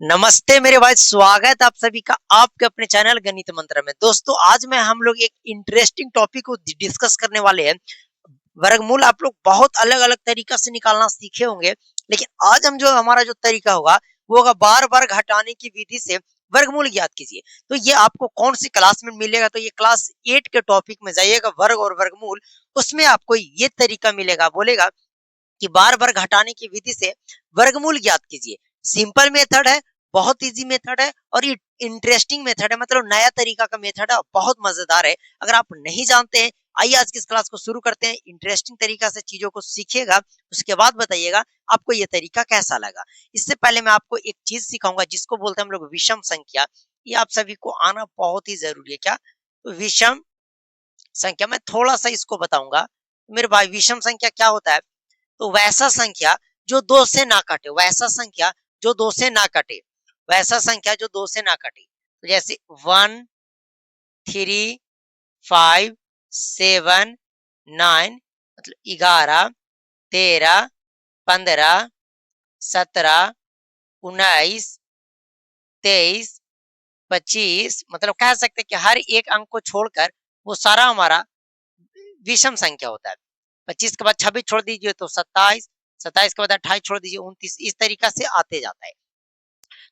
नमस्ते मेरे भाई, स्वागत आप सभी का आपके अपने चैनल गणित मंत्र में। दोस्तों आज मैं हम लोग एक इंटरेस्टिंग टॉपिक को डिस्कस करने वाले हैं। वर्गमूल आप लोग बहुत अलग अलग तरीका से निकालना सीखे होंगे, लेकिन आज हम जो हमारा जो तरीका होगा वो होगा बार बार घटाने की विधि से वर्गमूल ज्ञात कीजिए। तो ये आपको कौन सी क्लास में मिलेगा? तो ये क्लास 8 के टॉपिक में जाइएगा, वर्ग और वर्गमूल। उसमें आपको ये तरीका मिलेगा, बोलेगा कि बार बार घटाने की विधि से वर्गमूल ज्ञात कीजिए। सिंपल मेथड है, बहुत इजी मेथड है और ये इंटरेस्टिंग मेथड है, मतलब नया तरीका का मेथड है, बहुत मजेदार है। अगर आप नहीं जानते हैं, आइए आज की इस क्लास को शुरू करते हैं। इंटरेस्टिंग तरीका से चीजों को सीखिएगा, उसके बाद बताइएगा आपको ये तरीका कैसा लगा। इससे पहले मैं आपको एक चीज सिखाऊंगा जिसको बोलते हैं हम लोग विषम संख्या। ये आप सभी को आना बहुत ही जरूरी है। क्या? तो विषम संख्या मैं थोड़ा सा इसको बताऊंगा। मेरे भाई, विषम संख्या क्या होता है? तो वैसा संख्या जो दो से ना कटे, वैसा संख्या जो दो से ना कटे, वैसा संख्या जो दो से ना कटे। तो जैसे 1, 3, 5, 7, 9, मतलब 11, 13, 15, 17, 19, 23, 25, मतलब कह सकते हैं कि हर एक अंक को छोड़कर वो सारा हमारा विषम संख्या होता है। 25 के बाद 26 छोड़ दीजिए तो 27, 27 के बाद 28 छोड़ दीजिए 29, इस तरीका से आते जाता है।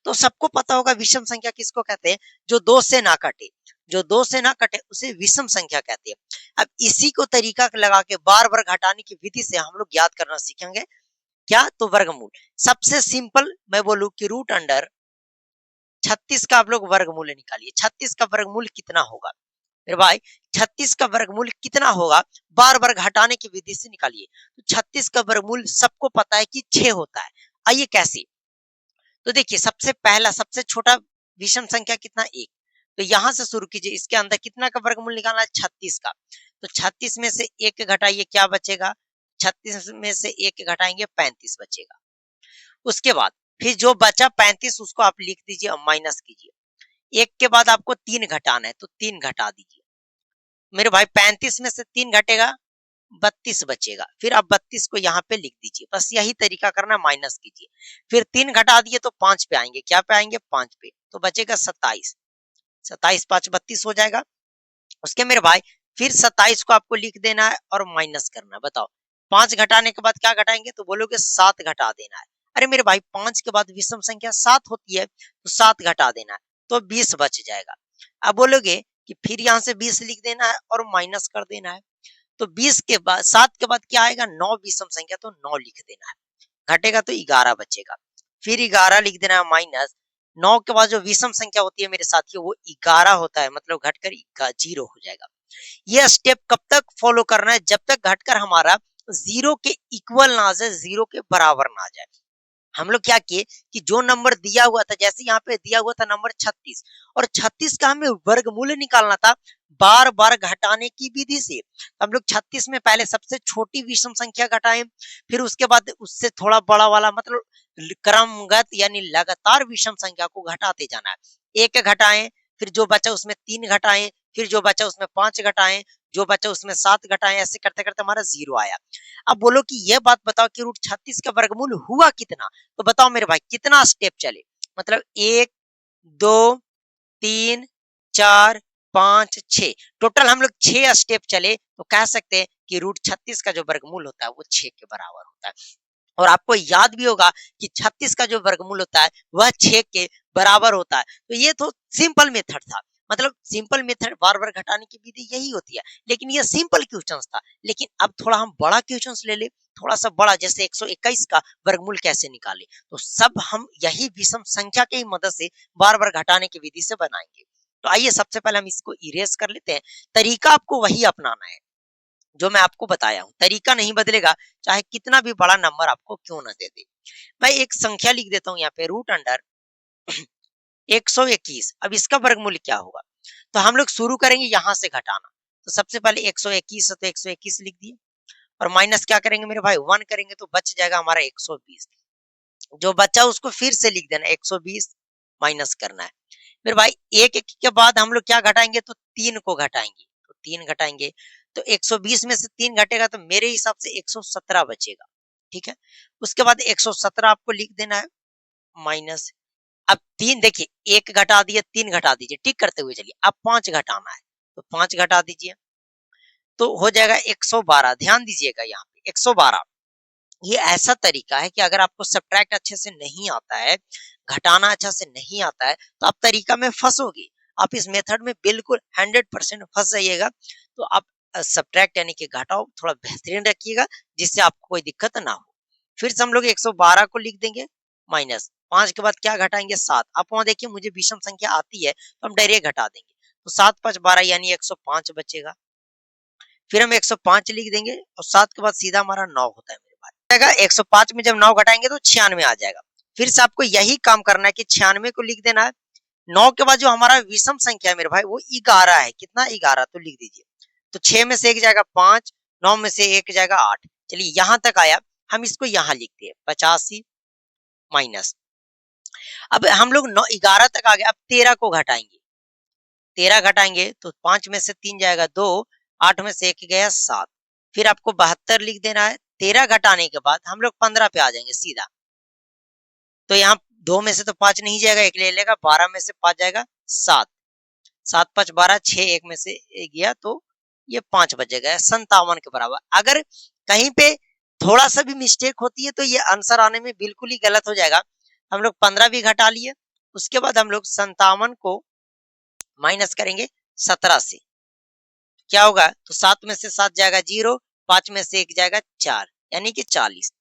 तो सबको पता होगा विषम संख्या किसको कहते हैं? जो दो से ना कटे, जो दो से ना कटे उसे विषम संख्या कहते हैं। अब इसी को तरीका लगा के बार बार घटाने की विधि से हम लोग याद करना सीखेंगे। क्या? तो वर्गमूल। सबसे सिंपल मैं बोलूं कि रूट अंडर 36 का आप लोग वर्गमूल निकालिए। 36 का वर्गमूल कितना होगा मेरे भाई? 36 का वर्गमूल कितना होगा? बार बार घटाने की विधि से निकालिए। तो 36 का वर्गमूल सबको पता है कि 6 होता है। आइए कैसे? तो देखिए, सबसे पहला सबसे छोटा विषम संख्या कितना? 1। तो यहां से शुरू कीजिए। इसके अंदर कितना का वर्गमूल निकालना है? 36 का। तो 36 में से 1 घटाइए, क्या बचेगा? 36 में से 1 घटाएंगे, 35 बचेगा। उसके बाद फिर जो बचा 35 उसको आप लिख दीजिए और माइनस कीजिए। 1 के बाद आपको 3 घटाना है तो 3 घटा दीजिए मेरे भाई। 35 में से 3 घटेगा, 32 बचेगा। फिर आप 32 को यहाँ पे लिख दीजिए। बस यही तरीका करना, माइनस कीजिए। फिर 3 घटा दिए तो 5 पे आएंगे। क्या पे आएंगे? 5 पे। तो बचेगा 27। 27 5 32 हो जाएगा। उसके मेरे भाई फिर 27 को आपको लिख देना है और माइनस करना है। बताओ, 5 घटाने के बाद क्या घटाएंगे? तो बोलोगे 7 घटा देना है। अरे मेरे भाई, 5 के बाद विषम संख्या 7 होती है, तो 7 घटा देना है तो 20 बच जाएगा। अब बोलोगे कि फिर यहाँ से 20 लिख देना है और माइनस कर देना है। तो 20 के बाद 7 के बाद क्या आएगा? 9 विषम संख्या, तो 9 लिख देना है। घटेगा तो 11 बचेगा। फिर 11 लिख देना है माइनस। 9 के बाद जो विषम संख्या होती है मेरे साथियों वो 11 होता है, मतलब घटकर 0 हो जाएगा। यह स्टेप कब तक फॉलो करना है? जब तक घटकर हमारा 0 के इक्वल ना आ जाए, 0 के बराबर ना आ जाए। हम लोग क्या किए कि जो नंबर दिया हुआ था, जैसे यहाँ पे दिया हुआ था नंबर 36, और 36 का हमें वर्गमूल निकालना था बार बार घटाने की विधि से। हम लोग 36 में पहले सबसे छोटी विषम संख्या घटाएं, फिर उसके बाद उससे थोड़ा बड़ा वाला, मतलब क्रमगत यानी लगातार विषम संख्या को घटाते जाना है। एक घटाएं, फिर जो बचा उसमें 3 घटाएं, फिर जो बचा उसमें 5 घटाएं, जो बचा उसमें 7 घटाएं, ऐसे करते करते हमारा 0 आया। अब बोलो कि यह बात बताओ कि रूट 36 का वर्गमूल हुआ कितना? तो बताओ मेरे भाई, कितना स्टेप चले? मतलब 1, 2, 3, 4, 5, 6, टोटल हम लोग 6 स्टेप चले, तो कह सकते हैं कि रूट 36 का जो वर्गमूल होता है वो 6 के बराबर होता है। और आपको याद भी होगा कि 36 का जो वर्गमूल होता है वह 6 के बराबर होता है। तो ये तो सिंपल मेथड था, मतलब सिंपल मेथड बार बार घटाने की विधि यही होती है। लेकिन ये सिंपल क्वेश्चन था। लेकिन अब थोड़ा हम बड़ा क्वेश्चन ले ले, थोड़ा सा बड़ा, जैसे 121 का वर्गमूल कैसे निकाले। तो सब हम यही विषम संख्या की मदद से बार बार घटाने की विधि से बनाएंगे। तो आइए सबसे पहले हम इसको इरेज कर लेते हैं। तरीका आपको वही अपनाना है जो मैं आपको बताया हूं। तरीका नहीं बदलेगा, चाहे कितना भी बड़ा नंबर आपको क्यों ना दे दे। मैं एक संख्या लिख देता हूं यहाँ पे, रूट अंडर 121। अब इसका वर्गमूल क्या होगा? तो हम लोग शुरू करेंगे यहां से घटाना। तो सबसे पहले 121 है तो 121 लिख दिए, और माइनस क्या करेंगे मेरे भाई? 1 करेंगे तो बच जाएगा हमारा 120। जो बचा उसको फिर से लिख देना, 120 माइनस करना है मेरे भाई। एक एक के बाद हम लोग क्या घटाएंगे? तो 3 को घटाएंगे। तो 3 घटाएंगे तो 120 में से 3 घटेगा तो मेरे हिसाब से 117 बचेगा। ठीक है। उसके बाद 117 आपको लिख देना है माइनस। अब 3 देखिए, 1 घटा दिए, 3 घटा दीजिए, टिक करते हुए चलिए। अब 5 घटाना है, तो 5 घटा दीजिए, तो हो जाएगा 112। ध्यान दीजिएगा यहाँ पे 112। ये ऐसा तरीका है कि अगर आपको सब्ट्रैक्ट अच्छे से नहीं आता है, घटाना अच्छा से नहीं आता है, तो आप तरीका में फंसोगे। आप इस मेथड में बिल्कुल 100% फंस जाइएगा। तो आप सब्ट्रैक्ट यानी कि घटाओ थोड़ा बेहतरीन रखिएगा, जिससे आपको कोई दिक्कत ना हो। फिर से हम लोग 112 को लिख देंगे, माइनस 5 के बाद क्या घटाएंगे, 7। आप वहां देखिए मुझे विषम संख्या आती है, तो हम डायरेक्ट घटा देंगे, तो 7 5 12 यानी 105 बचेगा। फिर हम 105 लिख देंगे, और 7 के बाद सीधा हमारा 9 होता है मेरे पास। 105 में जब 9 घटाएंगे तो 96 आ जाएगा। फिर से आपको यही काम करना है कि 96 को लिख देना है। 9 के बाद जो हमारा विषम संख्या है मेरे भाई, वो 11 है। कितना, 11, तो लिख दीजिए। तो 6 में से 1 जाएगा 5, 9 में से 1 जाएगा 8। चलिए यहाँ तक आया, हम इसको यहाँ लिखते हैं 85 माइनस। अब हम लोग 11 तक आ गए, अब 13 को घटाएंगे। 13 घटाएंगे तो 5 में से 3 जाएगा 2, 8 में से 1 गया 7। फिर आपको 72 लिख देना है। 13 घटाने के बाद हम लोग 15 पे आ जाएंगे सीधा। तो यहाँ 2 में से तो 5 नहीं जाएगा, 1 ले लेगा, 12 में से 5 जाएगा 7, 7 5 12, 6 1 में से 1 गया, तो ये 5 बचेगा, 57 के बराबर। अगर कहीं पे थोड़ा सा भी मिस्टेक होती है तो ये आंसर आने में बिल्कुल ही गलत हो जाएगा। हम लोग 15 भी घटा लिए, उसके बाद हम लोग 57 को माइनस करेंगे 17 से, क्या होगा, तो 7 में से 7 जाएगा 0, 5 में से 1 जाएगा 4, यानी कि 40।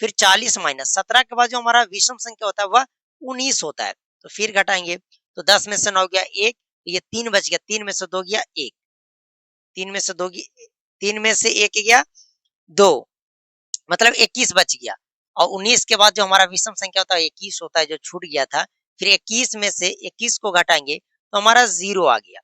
फिर 40 माइनस 17 के बाद जो हमारा विषम संख्या होता है वह 19 होता है। तो फिर घटाएंगे, तो 10 में से 9 गया 1, ये 3 बच गया, 3 में से 2 गया 1, 3 में से 2 3 में से 1 गया 2, मतलब 21 बच गया। और 19 के बाद जो हमारा विषम संख्या होता है 21 होता है, जो छूट गया था। फिर 21 में से 21 को घटाएंगे तो हमारा 0 आ गया।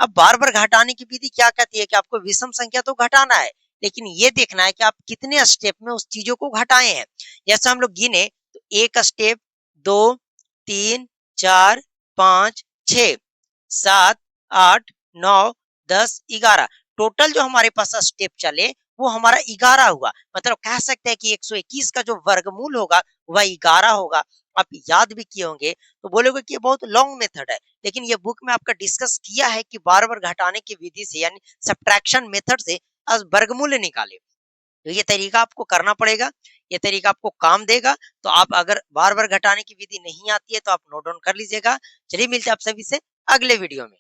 अब बार बार घटाने की विधि क्या कहती है कि आपको विषम संख्या तो घटाना है, लेकिन ये देखना है कि आप कितने स्टेप में उस चीजों को घटाए हैं। जैसे हम लोग गिने तो 1 स्टेप, 2, 3, 4, 5, 6, 7, 8, 9, 10, 11, टोटल जो हमारे पास स्टेप चले वो हमारा 11 हुआ। मतलब कह सकते हैं कि 121 का जो वर्गमूल होगा वह 11 होगा। आप याद भी किए होंगे तो बोलोगे कि ये बहुत लॉन्ग मेथड है, लेकिन ये बुक में आपका डिस्कस किया है कि बार बार घटाने की विधि से यानी सब्ट्रैक्शन मेथड से वर्गमूल निकाले। तो ये तरीका आपको करना पड़ेगा, ये तरीका आपको काम देगा। तो आप अगर बार बार घटाने की विधि नहीं आती है तो आप नोट डाउन कर लीजिएगा। चलिए मिलते हैं आप सभी से अगले वीडियो में।